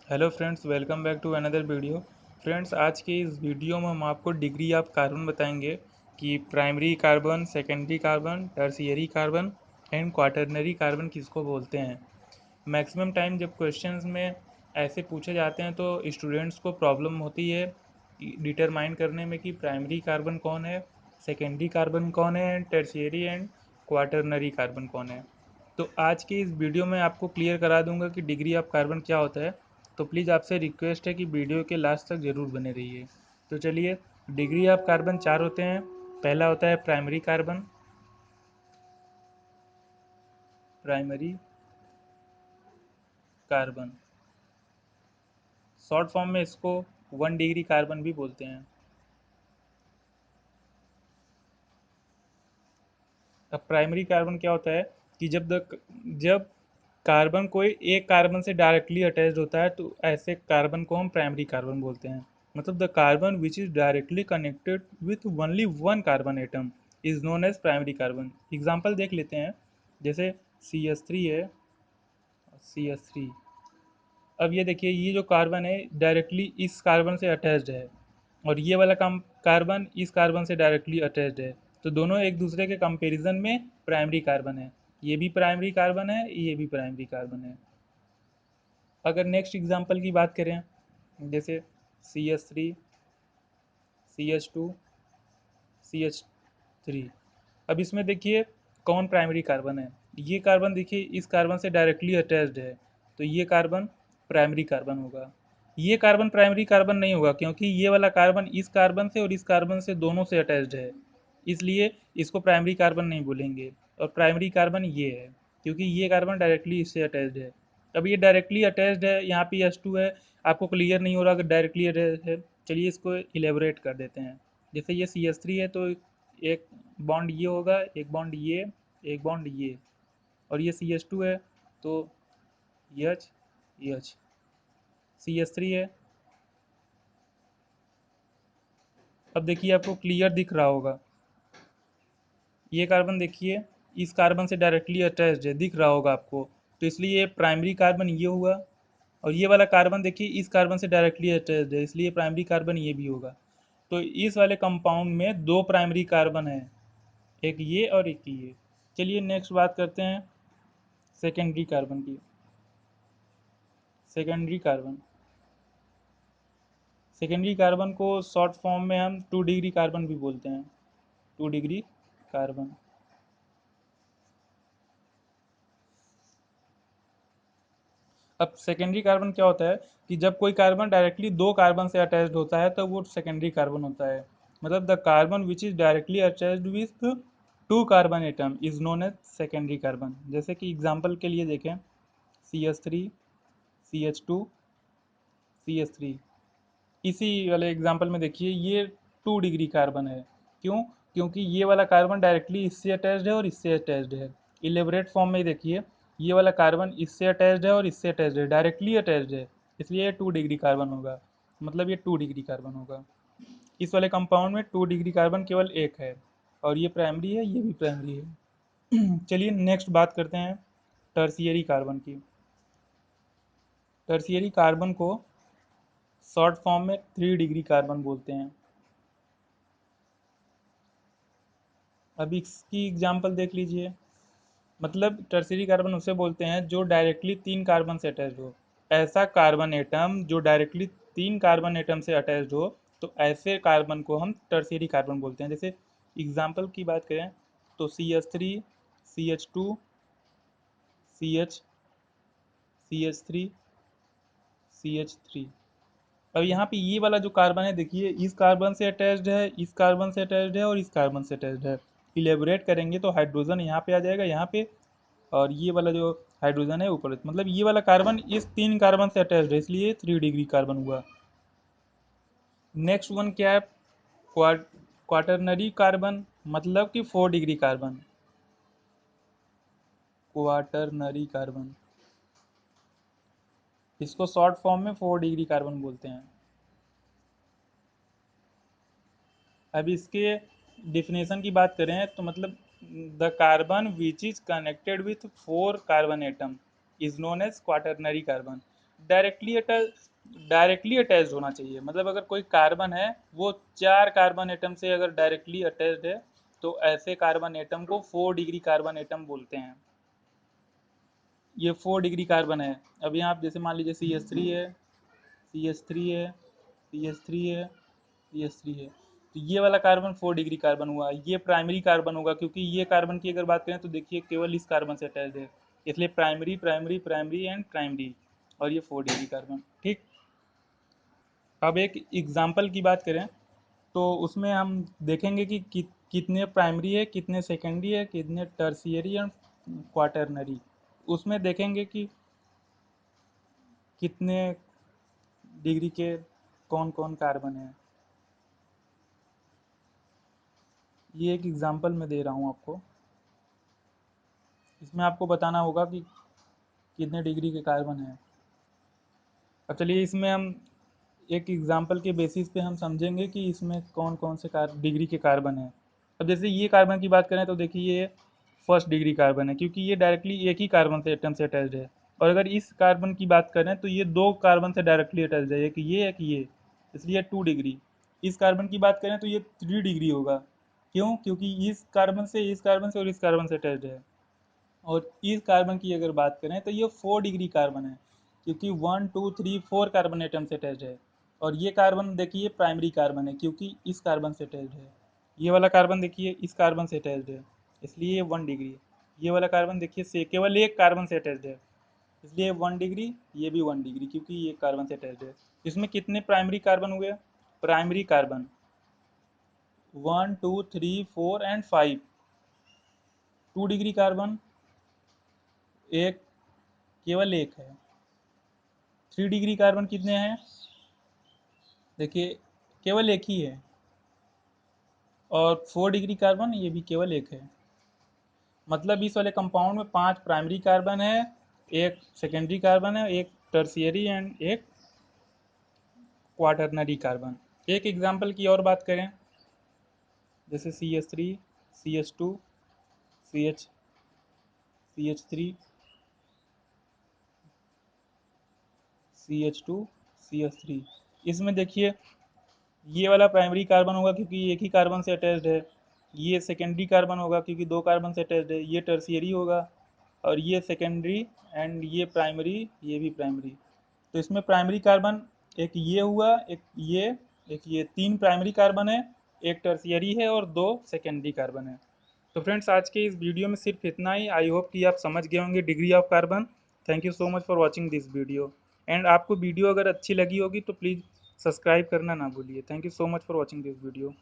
Hello friends, welcome back to another video. Friends, आज के इस वीडियो में हम आपको डिग्री ऑफ कार्बन बताएंगे कि primary carbon, secondary carbon, tertiary carbon and quaternary carbon किसको बोलते हैं। मैक्सिमम टाइम जब क्वेश्चंस में ऐसे पूछे जाते हैं तो स्टूडेंट्स को प्रॉब्लम होती है डिटरमाइन करने में कि प्राइमरी कार्बन कौन है, सेकेंडरी कार्बन कौन है and tertiary and quaternary carbon कौन है। तो आज के इस वीडियो में आपको क्लियर करा दूंगा कि डिग्री ऑफ कार्बन क्या होता है। तो प्लीज़ आपसे रिक्वेस्ट है कि वीडियो के लास्ट तक ज़रूर बने रहिए। तो चलिए, डिग्री ऑफ कार्बन चार होते हैं। पहला होता है primary carbon. Primary carbon short form में इसको 1 डिग्री कार्बन भी बोलते हैं। अब प्राइमरी कार्बन क्या होता है कि जब कार्बन कोई एक कार्बन से डायरेक्टली अटैच्ड होता है तो ऐसे कार्बन को हम प्राइमरी कार्बन बोलते हैं। मतलब the carbon which is directly connected with only one carbon atom is known as primary carbon. Example देख लेते हैं। जैसे CH3 है, CH3। अब ये देखिए, ये जो कार्बन है डायरेक्टली इस कार्बन से अटैच्ड है और ये वाला कम कार्बन इस कार्बन से डायरेक्टली अटैच्ड है। तो दोनों एक दूसरे के कंपैरिजन में प्राइमरी कार्बन है। ये भी प्राइमरी कार्बन है, ये भी प्राइमरी कार्बन है। अगर नेक्स्ट एग्जांपल की बात करें, जैसे CH3, CH2, CH3। अब इसमें देखिए कौन प्राइमरी कार्बन है। ये कार्बन देखिए इस कार्बन से डायरेक्टली अटैच्ड है, तो ये कार्बन प्राइमरी कार्बन होगा। ये कार्बन प्राइमरी कार्बन नहीं होगा क्योंकि ये वाला कार्बन इस कार्बन से और इस कार्बन से दोनों से अटैच्ड है, इसलिए इसको प्राइमरी कार्बन नहीं बोलेंगे। और प्राइमरी कार्बन ये है क्योंकि ये कार्बन डायरेक्टली इससे अटैच्ड है। अब ये डायरेक्टली अटैच्ड है, यहाँ पे H2 है। आपको क्लियर नहीं हो रहा कि डायरेक्टली अटैच्ड है, चलिए इसको इलेबोरेट कर देते हैं। जैसे ये CH3 है तो एक बॉन्ड ये होगा, एक बॉन्ड ये, एक बॉन्ड ये। और ये CH2 है तो H H। CH3 है। अब देखिए आपको क्लियर दिख रहा होगा, ये कार्बन देखिए इस कार्बन से डायरेक्टली अटैच्ड है, दिख रहा होगा आपको। तो इसलिए ये प्राइमरी कार्बन ये हुआ। और ये वाला कार्बन देखिए इस कार्बन से डायरेक्टली अटैच्ड है, इसलिए प्राइमरी कार्बन ये भी होगा। तो इस वाले कंपाउंड में दो प्राइमरी कार्बन है, एक ये और एक ये। चलिए नेक्स्ट बात करते हैं सेकेंडरी कार्बन की। सेकेंडरी कार्बन सेकेंडरी कार्बन को शॉर्ट फॉर्म में हम 2 डिग्री कार्बन भी बोलते हैं। 2 डिग्री कार्बन। अब सेकेंडरी कार्बन क्या होता है कि जब कोई कार्बन डायरेक्टली दो कार्बन से अटैच्ड होता है तो वो सेकेंडरी कार्बन होता है। मतलब the carbon which is directly attached with 2 carbon atom is known as secondary carbon. जैसे कि एग्जांपल के लिए देखें, CH3, CH2, CH3। इसी वाले एग्जांपल में देखिए ये 2 डिग्री कार्बन है। क्यों? क्योंकि ये वाला कार्बन डायरेक्टली इससे अटैच्ड है और इससे अटैच्ड है। इलेबरेट फॉर्म में देखिए, ये वाला कार्बन इससे अटैच्ड है और इससे अटैच्ड है, डायरेक्टली अटैच्ड है, इसलिए ये 2 डिग्री कार्बन होगा। मतलब ये 2 डिग्री कार्बन होगा। इस वाले कंपाउंड में 2 डिग्री कार्बन केवल एक है और ये प्राइमरी है, ये भी प्राइमरी है। चलिए नेक्स्ट बात करते हैं टर्सियरी कार्बन की। टर्सियरी कार्बन को शॉर्ट फॉर्म में 3 डिग्री कार्बन बोलते हैं। अब इसकी एग्जांपल देख लीजिए। मतलब टर्शियरी कार्बन उसे बोलते हैं जो डायरेक्टली 3 कार्बन से अटैच्ड हो। ऐसा कार्बन एटम जो डायरेक्टली 3 कार्बन एटम से अटैच्ड हो, तो ऐसे कार्बन को हम टर्शियरी कार्बन बोलते हैं। जैसे एग्जांपल की बात करें तो CH3, CH2, CH, CH3, CH3। अब यहाँ पे ये वाला जो कार्बन है देखिए इस कार्बन से अटैच्ड है, इस कार्बन से अटैच्ड है और इस कार्बन से अटैच्ड है। इलेबोरेट करेंगे तो हाइड्रोजन यहाँ पे आ जाएगा, यहाँ पे। और ये वाला जो हाइड्रोजन है ऊपर, मतलब ये वाला कार्बन इस 3 कार्बन से अटैच्ड है, इसलिए 3 डिग्री कार्बन हुआ। नेक्स्ट वन क्या है? क्वाटरनरी कार्बन, मतलब कि 4 डिग्री कार्बन। क्वाटरनरी कार्बन, इसको शॉर्ट फॉर्म में 4 डिग्री कार्बन बोलते हैं। अब इसके डिफिनेशन की बात करें तो मतलब the carbon which is connected with 4 carbon atom is known as quaternary carbon. Directly attached होना चाहिए। मतलब अगर कोई कार्बन है, वो 4 कार्बन एटम से अगर डायरेक्टली अटैच्ड है, तो ऐसे कार्बन एटम को 4 डिग्री कार्बन एटम बोलते हैं। ये 4 डिग्री कार्बन है। अब यहाँ आप जैसे मान लीजिए CH3 है, CH3 है, CH3 है, CH3 है, तो ये वाला कार्बन 4 डिग्री कार्बन हुआ। ये प्राइमरी कार्बन होगा, क्योंकि ये कार्बन की अगर बात करें तो देखिए केवल इस कार्बन से अटैच्ड है, इसलिए primary primary primary and primary, और ये 4 डिग्री कार्बन। ठीक। अब एक एग्जाम्पल की बात करें तो उसमें हम देखेंगे कि कितने प्राइमरी है, कितने सेकेंडरी है, कितने टर्शियरी एंड क्वाटरनरी। उसमें देखेंगे कि कितने डिग्री के कौन कौन कार्बन है। ये एक एग्जांपल मैं दे रहा हूँ आपको, इसमें आपको बताना होगा कि कितने डिग्री के कार्बन है। अब चलिए इसमें हम एक एग्जांपल के बेसिस पे हम समझेंगे कि इसमें कौन कौन से डिग्री के कार्बन है। अब जैसे ये कार्बन की बात करें तो देखिए ये फर्स्ट डिग्री कार्बन है, क्योंकि ये डायरेक्टली एक ही कार्बन से एटम से अटैच्ड है। और अगर इस कार्बन की बात करें तो ये दो कार्बन से डायरेक्टली अटैच्ड है, एक ये, इसलिए 2 डिग्री। इस कार्बन की बात करें तो ये 3 डिग्री होगा। क्यों? क्योंकि इस कार्बन से, इस कार्बन से और इस कार्बन से अटैच्ड है। और इस कार्बन की अगर बात करें तो ये 4 डिग्री कार्बन है, क्योंकि 1 2 3 4 कार्बन एटम से अटैच्ड है। और ये कार्बन देखिए प्राइमरी कार्बन है, क्योंकि इस कार्बन से अटैच्ड है। ये वाला कार्बन देखिए इस कार्बन से अटैच्ड है, इसलिए ये 1 डिग्री। ये वाला कार्बन देखिए से केवल एक कार्बन से अटैच्ड है, इसलिए 1 डिग्री। ये भी 1 डिग्री, क्योंकि ये कार्बन से अटैच्ड है। इसमें कितने प्राइमरी कार्बन हुए? Primary carbon 1 2 3 4 and 5। 2 degree carbon एक, केवल एक है। 3 डिग्री कार्बन कितने हैं? देखिए केवल एक ही है। और 4 डिग्री कार्बन ये भी केवल एक है। मतलब इस वाले कंपाउंड में 5 प्राइमरी कार्बन है, एक सेकेंडरी कार्बन है, एक टर्शियरी एंड एक क्वाटरनरी कार्बन। एक एग्जांपल की और बात करें, जैसे CH3, CH2, CH3, CH2, CH3। इसमें देखिए ये वाला प्राइमरी कार्बन होगा, क्योंकि एक ही कार्बन से अटैच्ड है। ये सेकेंडरी कार्बन होगा, क्योंकि दो कार्बन से अटैच्ड है। ये टर्शियरी होगा, और ये सेकेंडरी एंड ये प्राइमरी, ये भी प्राइमरी। तो इसमें प्राइमरी कार्बन एक ये हुआ, एक ये 3 प्राइमरी कार्बन है, एक टर्शियरी है और 2 सेकेंडरी कार्बन है। तो फ्रेंड्स आज के इस वीडियो में सिर्फ इतना ही। आई होप कि आप समझ गए होंगे degree of carbon. Thank you so much for watching this video. And आपको वीडियो अगर अच्छी लगी होगी तो प्लीज़ सब्सक्राइब करना ना भूलिए। Thank you so much for watching this video.